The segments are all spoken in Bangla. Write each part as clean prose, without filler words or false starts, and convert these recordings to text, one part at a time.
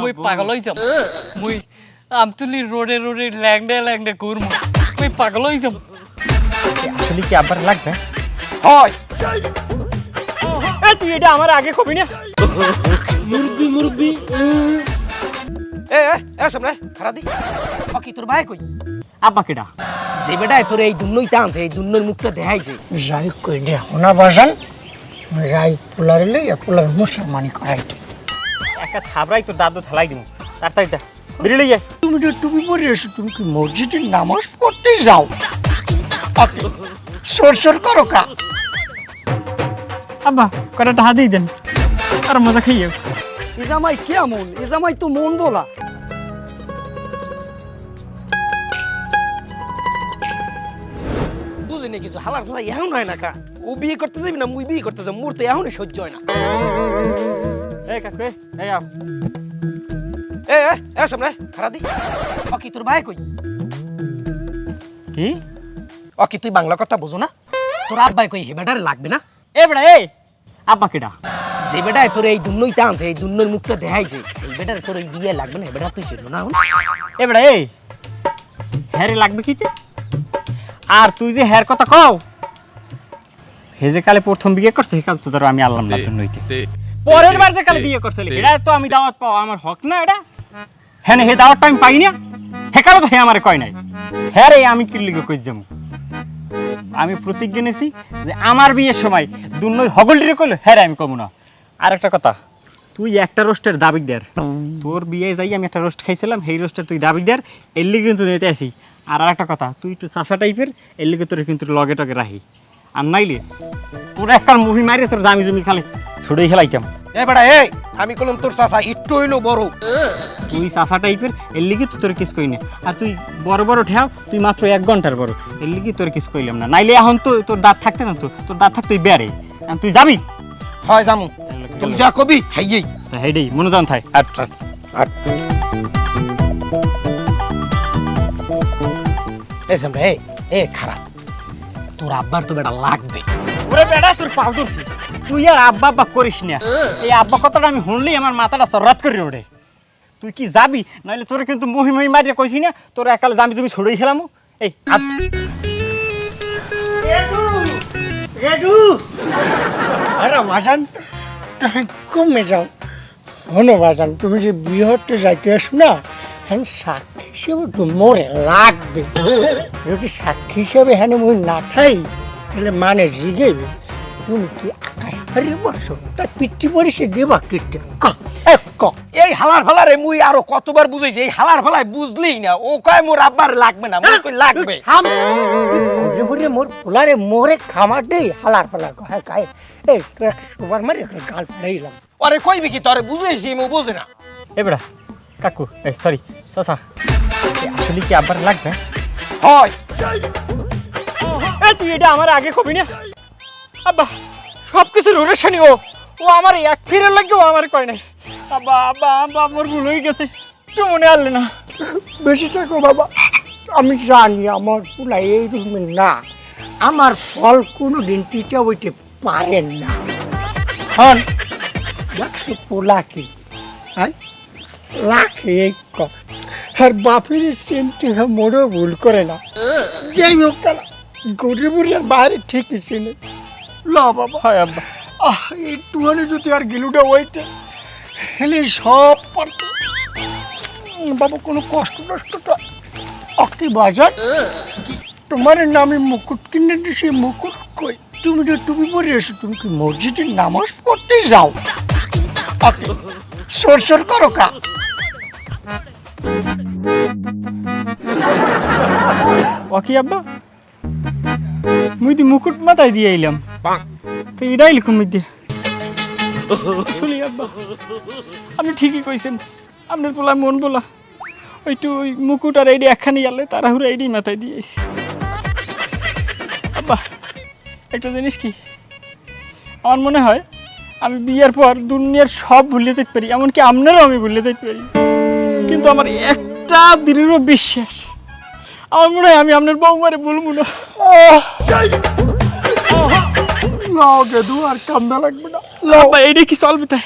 মুই পাগল হই যাব মুই আমতুলি রোডে রোডে ল্যাংডে ল্যাংডে ঘুরমু মুই পাগল হই যাব আসলে কি আবার লাগবে হয় এই তুই এটা আমার আগে কবি না মুরগি মুরগি এ সামনে খারা দি বাকি তোর ভাই কই আব্বা কেডা যে বেটায় তোর এই দুন্নই টানছে এই দুন্নর মুখটা দেখাইছে যাই কই দে হোনা বাজান যাই পোলারে লইয়া পোলার মুসলমানি করাইতে একটা থাবরাই তো দাদু থালাই দিমু তাড়াতাড়ি যা বেরিয়ে যায় তুমি তো টুপি পরে এসো তুমি কি মসজিদে নামাজ পড়তে যাও সর সর করো কা আব্বা কটা টাকা দিয়ে দেন আর মজা খাইও এ জামাই কেমন এ জামাই তো মন বলা বুঝিনি কিছু হালার ফালা এখন হয় না কা ও বিয়ে করতে যাবি না মুই বিয়ে করতে যাব মোর তো এখনই সহ্য হয় না এই কাকু এই আও এ সামনে খারা দি বাকি তোর ভাই কই কি ওকে তুই বাংলা কথা বুঝো না তোর আব্বাই কই হে বেটারে লাগবে না এ বেড়া এই আব্বা কেডা যে বেটায় তোর এই দুন্নই টানছে এই দুন্নর মুখটা দেখাইছে এই বেটারে তোর এই বিয়ে লাগবে না বেটা তুই ছিল না এ বেড়া এই হ্যারে লাগবে কিতে আর তুই যে হ্যার কথা কও হে যে কালে প্রথম বিয়ে করছে হে কাল তো ধরো আমি আল্লাহ না জন্য হইতে পরের বার যে কালে বিয়ে করছে এটা তো আমি দাওয়াত পাও আমার হক না এটা হ্যাঁ হে দাওয়াতটা আমি পাই না হে কালে তো হে আমারে কয় নাই হ্যাঁ রে আমি কি লিগে কই যাবো আমি প্রতিজ্ঞা নিয়েছি যে আমার বিয়ের সময় দুনই হগলটিরে কইলো হ্যাঁ আমি কমু না আর একটা কথা তুই একটা রোস্টের দাবিকদার তোর বিয়ে যাই আমি একটা রোস্ট খাইছিলাম সেই রোস্টের তুই দাবিকদার এর লিগে কিন্তু নিতে আসি আর একটা কথা তুই একটু চাষা টাইপের এর লিগে তোর কিন্তু লগে টগে রাখি আর নাইলে তোর একটা মুভি মারিয়ে তোর জামি জমি খালে ছুড়েই খেলাইতাম এ বেটা এই আমি কলম তোর চাচা একটু হইলো বড় তুই চাষা টাইপের এর লিগে তো তোর কিস কই না আর তুই বড় বড় ঠেও তুই মাত্র 1 ঘন্টার বড় এর লিগে তোর কিস কইলাম না নাইলে এখন তো তোর দাঁত থাকতে না তো তোর দাঁত থাকতেই বেড়ে তুই যাবি হয় জামু তুই যা কবি হাইয়েই তা হেডেই মনোজান থাই আচ্ছা এ সামনে এ খারাপ তোর আব্বার তো বেটা লাগবে ওরে বেড়া তোর পাও ধরছি তুই আর আব্বা আব্বা করিস না এই আব্বা কথাটা আমি শুনলেই আমার মাথাটা সরাত করে ওঠে তুই কি যাবি নাহলে তোর কিন্তু মহি মারিয়ে কইছি না তোর একালে জামি তুমি ছড়েই খেলাম এই রেডু আরে বাজান কমে যাও হনো বাজান তুমি যে বিয়ে হতে যাইতে আসো না হ্যাঁ সাক্ষী হিসেবে তো মোরে লাগবে যদি সাক্ষী হিসেবে হ্যাঁ মই না খাই তাহলে মানে জিগেবে তুমি কি আকাশ ফারিয়ে বসো তার পিঠি পরিষে দেবা কিটে এই হালার ফালারে মুই আরো কতবার বুঝাইছি এই হালার ফালায় বুঝলেই না ও কয় মোর আব্বার লাগবে না মোর কই লাগবে ঘুরে ঘুরে মোর পোলারে মোরে খামার দেই হালার ফালা হ্যাঁ কাই এই তোর সুবার মারি গাল ফাড়াইলাম আরে কইবি কি তোরে বুঝাইছি মু বোঝে না এ বেড়া কাকু এই সরি চাচা আসলে কি আব্বার লাগবে হয় এই তুই এটা আমার আগে কবি না আব্বা সব কিছু রোরেশানি ও আমার এক ফিরের লাগেও আমার কয় নাই আব্বা আব্বা আব্বা আমার ভুল হয়ে গেছে একটু মনে আনলে না বেশি থাকো বাবা আমি জানি আমার পোলা এই রুমে না আমার ফল কোনো দিন টিটা হইতে পারেন না হন দেখছো পোলা কি হ্যাঁ রাখে এই আর বাপের চিনতে মোড়েও ভুল করে না যাই হোক তারা গড়ে বুড়িয়ার বাইরে ঠিকই চিনে ল বাবা হয় আব্বা একটুখানি যদি আর গিলুটা হইতে হেলে সব পারত বাবা কোনো কষ্ট টষ্ট তো অক্টি বাজার তোমার নামে মুকুট কিনে দিছি মুকুট কই তুমি তো টুপি পরে এসো তুমি কি মসজিদে নামাজ পড়তে যাও সর সর করো কা ওকি আব্বা মুই দি মুকুট মাথায় দিয়ে এলাম তো এটাই লিখুন মুই দিয়ে আসলে আব্বা আপনি ঠিকই কইছেন আপনার বলা মন বলা ওইটু ওই মুকুট আর এইডি একখানি আনলে তাড়াহুড়ো এইডি মাথায় দিয়েছি আব্বা একটা জিনিস কি আমার মনে হয় আমি বিয়ের পর দুনিয়ার সব ভুলে যেতে পারি এমনকি আপনারও আমি ভুলে যেতে পারি কিন্তু আমার একটা দৃঢ় বিশ্বাস আমার মনে হয় আমি আপনার বউমারে বলবো না না গেদু আর কান্দা লাগবে না এইটা কি চলবে তাই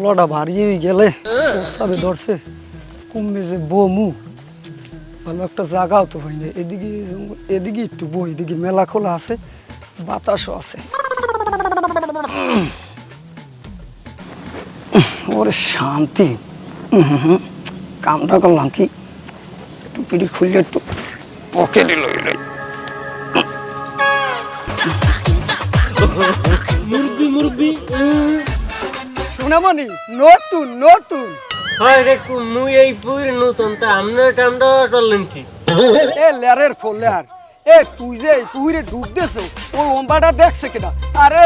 পোলাটা ভারী হয়ে গেলে সবে ধরছে কমবে যে বমু ভালো একটা জায়গাও তো হয় না এদিকে এদিকে একটু বই এদিকে মেলা খোলা আছে বাতাসও আছে ওরে শান্তি কামটা করলাম কি একটু পিড়ি খুললে একটু পকেটে লইলে সোনামণি নতুন নতুন হয় রে মুই এই পুর নতুন তা আমরা টামটা টললেন কি এ লেরের ফোন লেয়ার এ তুই যে পুহিরে ডুব দেছো ও লম্বাটা দেখছে কেনা আরে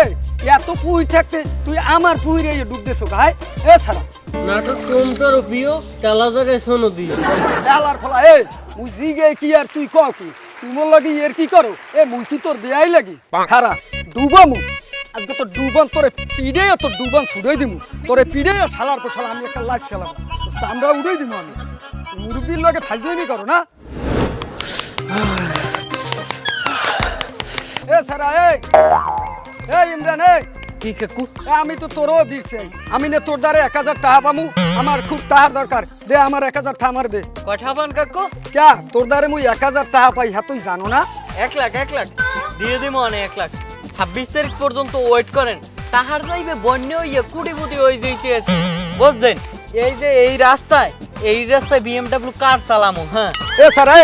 এত পুহি থাকতে তুই আমার পুহিরে ডুব দেছো ভাই এ ছাড়া নাটক কোনটার প্রিয় টালাজারে শোনো দিয়ে ডালার ফলা এ মুই জিগে কি আর তুই কও কি তুই মোর লাগি এর কি করো এ মুই কি তোর বেয়াই লাগি খারা ডুবা মু আজকে তোর ডুবান তোরে পিড়ে তোর ডুবান ছুড়ে দিমু তোরে পিড়ে শালার পর শালা আমি একটা লাইট চালাবো আমরা উড়াই দিমু আমি মুরব্বির লগে ফাজলামি করো না এ সারা এ ইমরান কি কাকু আমি তো তোরও বিরছে আমি না তোর দ্বারে 1000 টাকা পামু আমার খুব টাকার দরকার দে আমার 1000 টাকা আমার দে কথা বান কাকু ক্যা তোর দ্বারে মুই 1000 টাকা পাই হ্যাঁ তুই জানো না 1 লাখ দিয়ে দিমু মানে 1 লাখ 26 তারিখ পর্যন্ত ওয়েট করেন তাহার যাইবে বন্য হইয়া কুটিপুটি হয়ে যাইতে আছে বুঝছেন এই রাস্তায় BMW কার চালামু হ্যাঁ এ সারা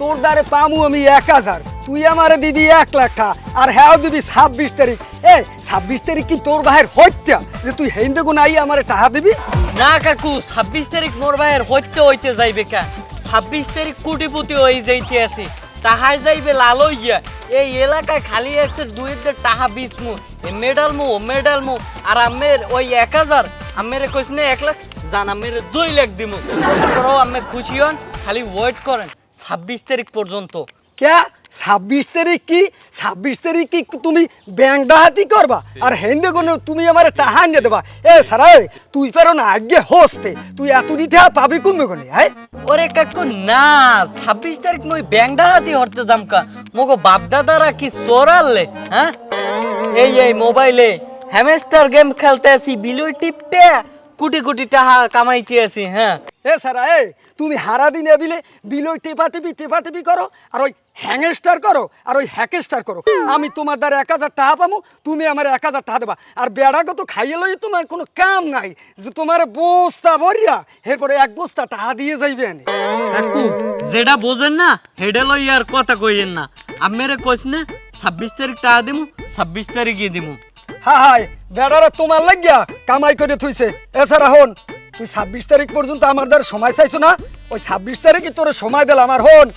তোর দ্বারে পামু আমি 1000 তুই আমারে দিবি 1 লাখ টাকা আর হ্যাঁ দিবি 26 তারিখ এ 26 তারিখ কি তোর ভাইয়ের হত্যা যে তুই হেন্দে গুণ আই আমারে টাকা দিবি না কাকু 26 তারিখ মোর ভাইয়ের হইতে যাইবে কা 26 তারিখ কুটিপুটি হয়ে যাইতে আছে তাহাই যাইবে লাল হইয়া এই এলাকায় খালি আছে দুইদের টাহা বিছমু মেডালমু আর আমের ওই 1000 আমেরে কইছ না 1 লাখ জান আমের 2 লাখ দিমু তারপরও আমি খুশি হন খালি ওয়েট করেন 26 তারিখ পর্যন্ত ক্যা 26 তারিখ কি 26 তারিখ কি তুমি ব্যাংক ডাহাতি করবা আর হেন্দে গুণ তুমি আমারে টাকা নিয়ে দেবা এ সারা তুই পারো না আগে হস্তে তুই এত টাকা পাবি কমবে কোনে হ্যাঁ ওরে কাকু না 26 তারিখ মই ব্যাংক ডাহাতি হরতে যামকা মগো বাপ দাদারা কি চোরালে হ্যাঁ এই মোবাইলে হ্যামস্টার গেম খেলতে আসি বিলুই টিপে কোটি টাকা কামাইতে আসি হ্যাঁ এ সারা তুমি হারা দিন এবিলে বিলই টেপাটিপি করো আর ওই হ্যাংস্টার করো আর ওই হ্যাকেস্টার করো আমি তোমার দ্বারা 1000 টাকা পামু তুমি আমার 1000 টাকা দেবা আর বেড়াকে তো খাইয়ে লই তোমার কোনো কাম নাই যে তোমার বস্তা ভরিয়া এরপরে এক বস্তা টাকা দিয়ে যাইবে কাকু যেটা বোঝেন না হেডে লই আর কথা কইেন না আমেরে কইছ না 26 তারিখ টাকা দিমু 26 তারিখই দিমু হাই বেড়ারা তোমার লাগিয়া কামাই করে থুইছে এছাড়া হন তুই 26 তারিখ পর্যন্ত আমার দ্বারা সময় চাইছো না ওই 26 তারিখই তোর সময় দিলাম আর হন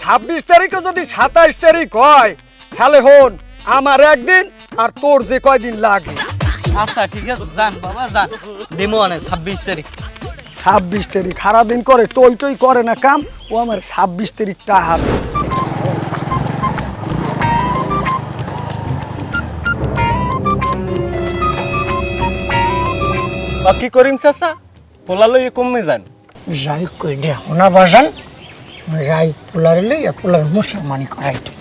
26 তারিখে যদি 27 তারিখ হয় তাহলে হন আমার একদিন আর তোর যে কয়দিন লাগে আচ্ছা ঠিক আছে যান বাবা যান দিমু মানে 26 তারিখ 26 তারিখ সারাদিন করে টই করে না কাম ও আমার 26 তারিখ টাকা দেবে। কি করিম চাচা পোলা লই কমে যান যাই কই দে হোনা বাজান যাই পোলারে লইয়া পোলার মুসলমানি করাইতে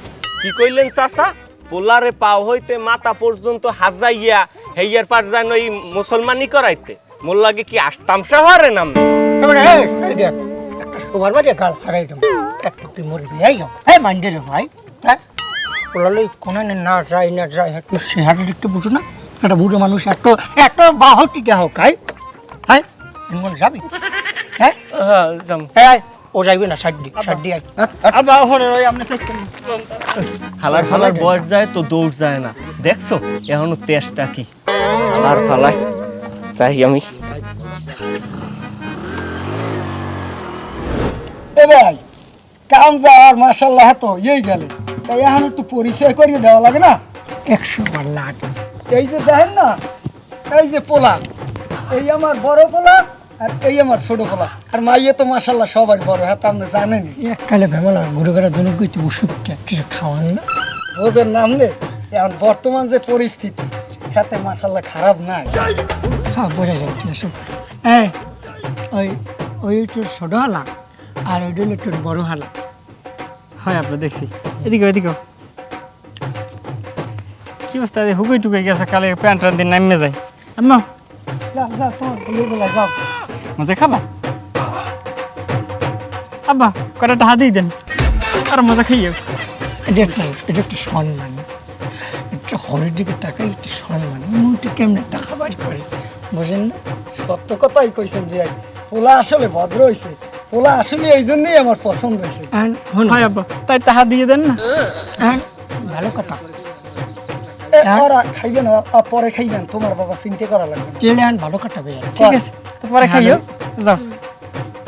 কি কইলেন চাচা পোলারে পাও হইতে মাথা পর্যন্ত হাজাইয়া হেইয়ার পার জান ওই মুসলমানি করাইতে মোর লাগে কি আস্তামশা হরে নাম এবারে এই দেখ একটা সবার বাজে গাল হারাই দেব একটা তুই মরবি এই মাইন্ডে রে ভাই হ্যাঁ পোলা লই কোনে না যায় তুই সেহাটা দেখতে বুঝো না একটা বুড়ো মানুষ এত বাহটি দেহ কাই হ্যাঁ এমন যাবি হ্যাঁ যাম হ্যাঁ ও যাইবে না সাইড দি আবা হরে ওই আমনে হালার বয়স যায় তো দৌড় যায় না দেখছো এখনো তেজটা কি হালার ফালাই চাই আমি এ ভাই কাম যাওয়ার মাশাআল্লাহ তো এই গেলে তাই এখন একটু পরিচয় করিয়ে দেওয়া লাগে না 100 বার লাগে এই যে দেখেন না এই যে পোলা এই আমার বড় পোলা আর এই আমার ছোট পোলা আর মাইয়ে তো মাশাআল্লাহ সবাই বড় হ্যাঁ আপনি জানেনই এককালে ভেবেলা ঘুরে ঘুরে দুনো কইতে ওষুধটা কিছু খাওয়ান না বোঝেন নাম নে এখন বর্তমান যে পরিস্থিতি হাতে মাশাআল্লাহ খারাপ নাই হ্যাঁ বোঝা যাচ্ছে এসব ওই একটু ছোট হালা আর ওইটা হলো একটু বড় হালা হয় আপনি দেখছি এদিকে কি অবস্থা হুকুই টুকুই গেছে কালে প্যান্ট দিন নামে যায় আম্মা যাও যাও তোমার বিয়ে বেলা যাও। মজা খাবা আব্বা কটা টাকা দিয়ে দেন আর মজা খাইও। এটা একটা সম্মান, একটা হলের দিকে টাকাই একটা সম্মান। মুহূর্তে কেমনে টাকা বাড়ি করে বোঝেন না? সত্য কথাই কইছেন বিয়াই, পোলা আসলে ভদ্র হইছে, পোলা আসলে এই জন্যই আমার পছন্দ হয়েছে। হয় আব্বা তাই টাকা দিয়ে দেন না। ভালো কথা। ওরা খাইবেন পরে খাইবেন, তোমার বাবা চিন্তা করা লাগবে না। চেলে ভালো কথা ভাইয়া। ঠিক আছে তো পরে খাইও যাও।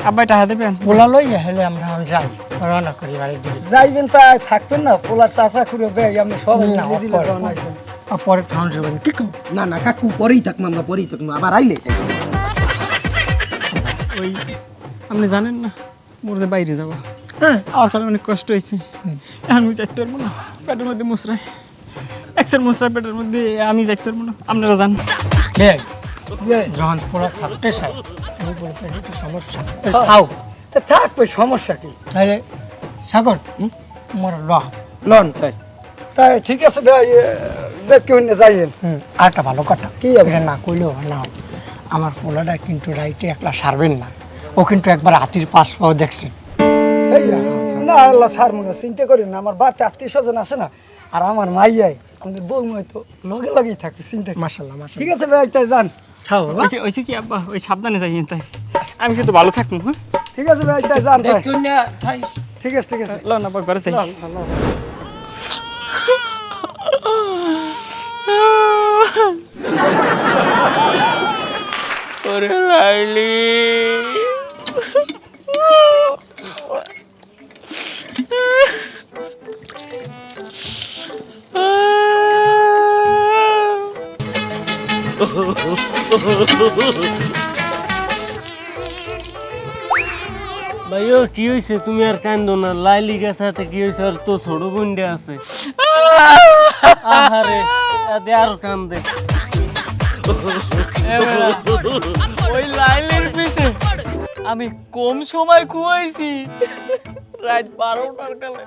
আব্বাই টাকা দেবেন? বলা লই হেলে আমরা যাই রওনা করি বাড়ির দিকে। যাইবেন তা থাকবেন না, পোলার চাচা খুঁড়ে বেই আপনি সব না, মিলে জিলে পরে, যাওয়া নাইছেন। আর পরে খাওয়ান যাবেন কি কম? না না কাকু পরেই থাকবো আমরা, পরেই থাকবো, আবার আইলে ওই আপনি জানেন না মোর যে বাইরে যাবো হ্যাঁ আমার কারণে অনেক কষ্ট হয়েছে। এখন আমি যাইতে পারবো না, পেটের মধ্যে মুসরাই এক্সের মুসরাই পেটের মধ্যে, আমি যাইতে পারবো না। আপনারা যান। ভাই যে যখন পুরো থাকতে চাই আমি বলে পেটে একটু সমস্যা হ্যাঁ। খাও। তা থাকবে, সমস্যা কি? তাহলে সাগর মোর লন তাই তাই ঠিক আছে ভাই, দেখে অন্য যাইয়েন। আর একটা ভালো কথা কি হবে? এটা না কইলেও না, আমার পোলাটা কিন্তু রাইটে একলা সারবেন না, ও কিন্তু একবার হাতির পাশ পাও দেখছে। না আল্লাহ ছাড় মনে চিন্তা করি না, আমার বাড়িতে আত্মীয় স্বজন আছে না, আর আমার মাইয়াই আমাদের বৌমাই তো লগে লগেই থাকে, চিন্তা করি। মাশাল্লাহ মাশাল্লাহ। ঠিক আছে ভাই, তাই যান। খাও বাবা। ওইসে কি আব্বা ওই সাবধানে যাইয়েন, তাই আমি কিন্তু ভালো থাকবো। হ্যাঁ ঠিক আছে ভাই, তাই যান ভাই। কন্যা ঠাই ঠিক আছে ঠিক আছে। লন আব্বা ঘরে যাই। লন, লন, লন। ওরে লাইলি ভাইও কি হয়েছে? তুমি আর কান্দো না, লাইলি গেছে হাতে কি হয়েছে? আর তো ছোট বোনটা আছে। আহারে আদে আর কান্দে। ওই লাইলির পিছে আমি কম সময় খুয়াইছি। রাত 12টার কালে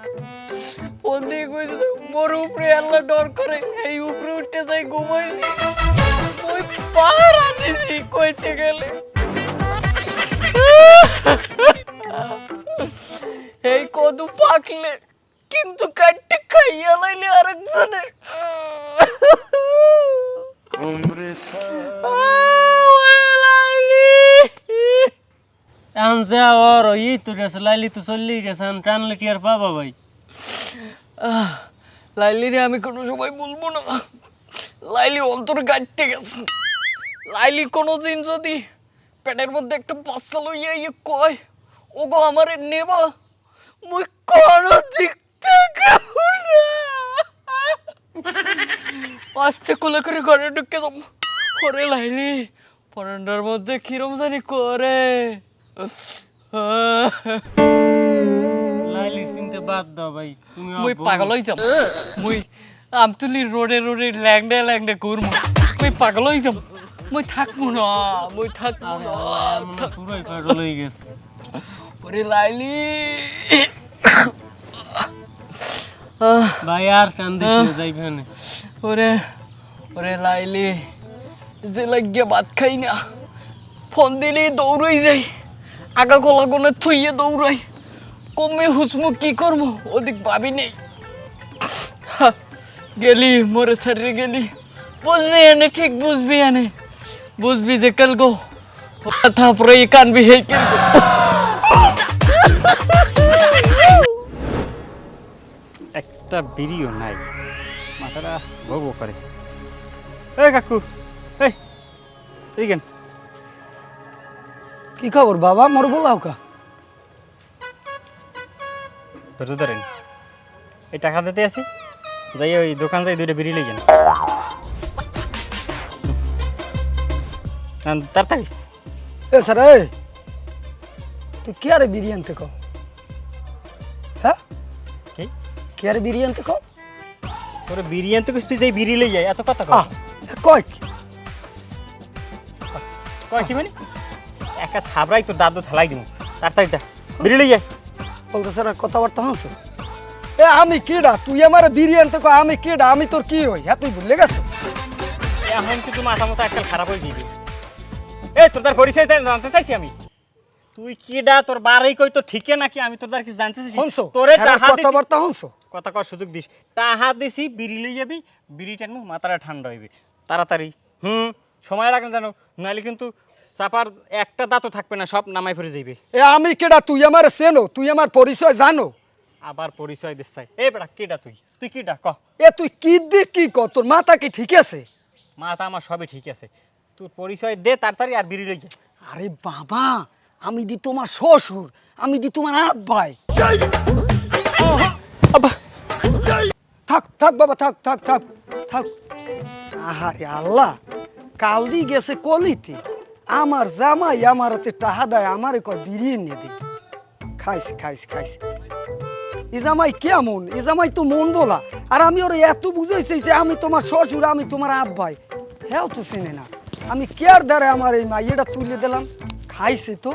ফোন দিয়ে কইছে মোর উপরে আল্লাহ ডর করে, এই উপরে উঠতে যাই ঘুমাইছি। ওই পাহাড় আনিছি কইতে গেলে এই কদু পাকলে কিন্তু কাটতে খাইয়া লাইলে আরেকজনে। এখন যা ওর ই তো গেছে, লাইলি তো চললেই গেছে, এখন টানলে কি আর পাবা ভাই? লাইলিরে আমি কোনো সময় বলবো না, লাইলি অন্তর গাইতে গেছে। লাইলি কোনোদিন যদি পেটের মধ্যে একটা বাচ্চা লইয়া ইয়ে কয় ওগো আমারে নেবা, মুই কোনো দিক থেকে আস্তে কোলে করে ঘরে ঢুকে যাবো। ওরে লাইলি পরান্ডার মধ্যে কিরম জানি করে। লাইলির চিন্তা বাদ দাও ভাই, তুমি মুই পাগল হয়ে যাব, মুই আমতুলি রোডে রোডে ল্যাংডে ল্যাংডে ঘুরমু, মুই পাগল হয়ে যাব, মুই থাকবো না, মুই থাকবো না। পুরোই পাগল হয়ে গেছে। ওরে লাইলি ভাই আর কান্দিস না, যাইবে না। ওরে ওরে লাইলি যে লাগিয়ে ভাত খাই না, ফোন দিলেই দৌড়াই যাই, আগা গলা গোনে থুইয়ে দৌড়াই, কমে হুসমু কি করবো ওদিক ভাবি নেই। গেলি মোরে ছাড়িয়ে গেলি, বুঝবি এনে ঠিক বুঝবি এনে, বুঝবি যে কাল গো থাপড়ে কানবি হে কিন্তু। একটা বিড়িও নাই, মাথাটা ভোগ করে। এই কাকু এই এইখান কি খবর বাবা, মোর বলাও কা? ধরে ধরেন এই টাকা দিতে আছি, যাই ওই দোকান যাই দুইটা বিড়ি লেগেন তাড়াতাড়ি। এ স্যার, তুই কি আরে বিরিয়ানি আনতে কও? হ্যাঁ কি কি আরে বিরিয়ানি আনতে কও? তোর বিরিয়ানি তো কিছু তুই যাই বিড়ি লই যাই, এত কথা কয় কয় কি? কয় কি মানে একটা থাবড়াই তো দাদু থালাই দিব, তাড়াতাড়ি যা বিড়ি লই যাই। বলতে স্যার কথাবার্তা হচ্ছে? এ আমি কেডা? তুই আমার বিরিয়ানি আনতে কও, আমি কেডা? আমি তোর কি হই? হ্যাঁ তুই ভুলে গেছো? এখন কিন্তু মাথা মতো একটা খারাপ হয়ে যাবে। এই তোর তার পরিচয় জানতে চাইছি আমি। তুই কিডা, তোর বাড়ি কই, তো ঠিকই নাকি? আমি তোর দ্বার কিছু জানতে চাইছি। হনছো তোরে হ্যাঁ, টাহা দিছি, কথাবার্তা হনছো কথা কর সুযোগ দিস। টাহা দিছি, বিড়ি লই যাবি, বিড়ি টানবো, মাথাটা ঠান্ডা হইবে তাড়াতাড়ি। সময় লাগে না জানো, নাহলে কিন্তু চাপার একটা দাঁতও থাকবে না, সব নামাই ফিরে যাইবে। এ আমি কেডা? তুই আমার চেনো? তুই আমার পরিচয় জানো? আবার পরিচয় দিস চাই। এই বেটা কিডা তুই? তুই কিডা ক? এ তুই কি দিক কি কর? তোর মাথা কি ঠিক আছে? মাথা আমার সবই ঠিক আছে, তোর পরিচয় দে তাড়াতাড়ি, আর বিড়ি লই যা। আরে বাবা, আমি দি তোমার শ্বশুর, আমি দি তোমার আব্বাই। থাক থাক বাবা, থাক থাক থাক থাক। আহারে আল্লাহ, কাল দি গেছে কলিতে, আমার জামাই আমার হাতে টাহা দেয়, আমারে কয় বিরিয়ে নিয়ে দে। খাইছে খাইছে খাইছে। এ জামাই কেমন? এ জামাই তো মন বলা। আর আমি ওর এত বুঝাইছি যে আমি তোমার শ্বশুর, আমি তোমার আব্বাই, হ্যাঁ তো চিনে না। আমি কেয়ার দ্বারা আমার এই মাইয়েটা তুলে দিলাম, খাইছে তো।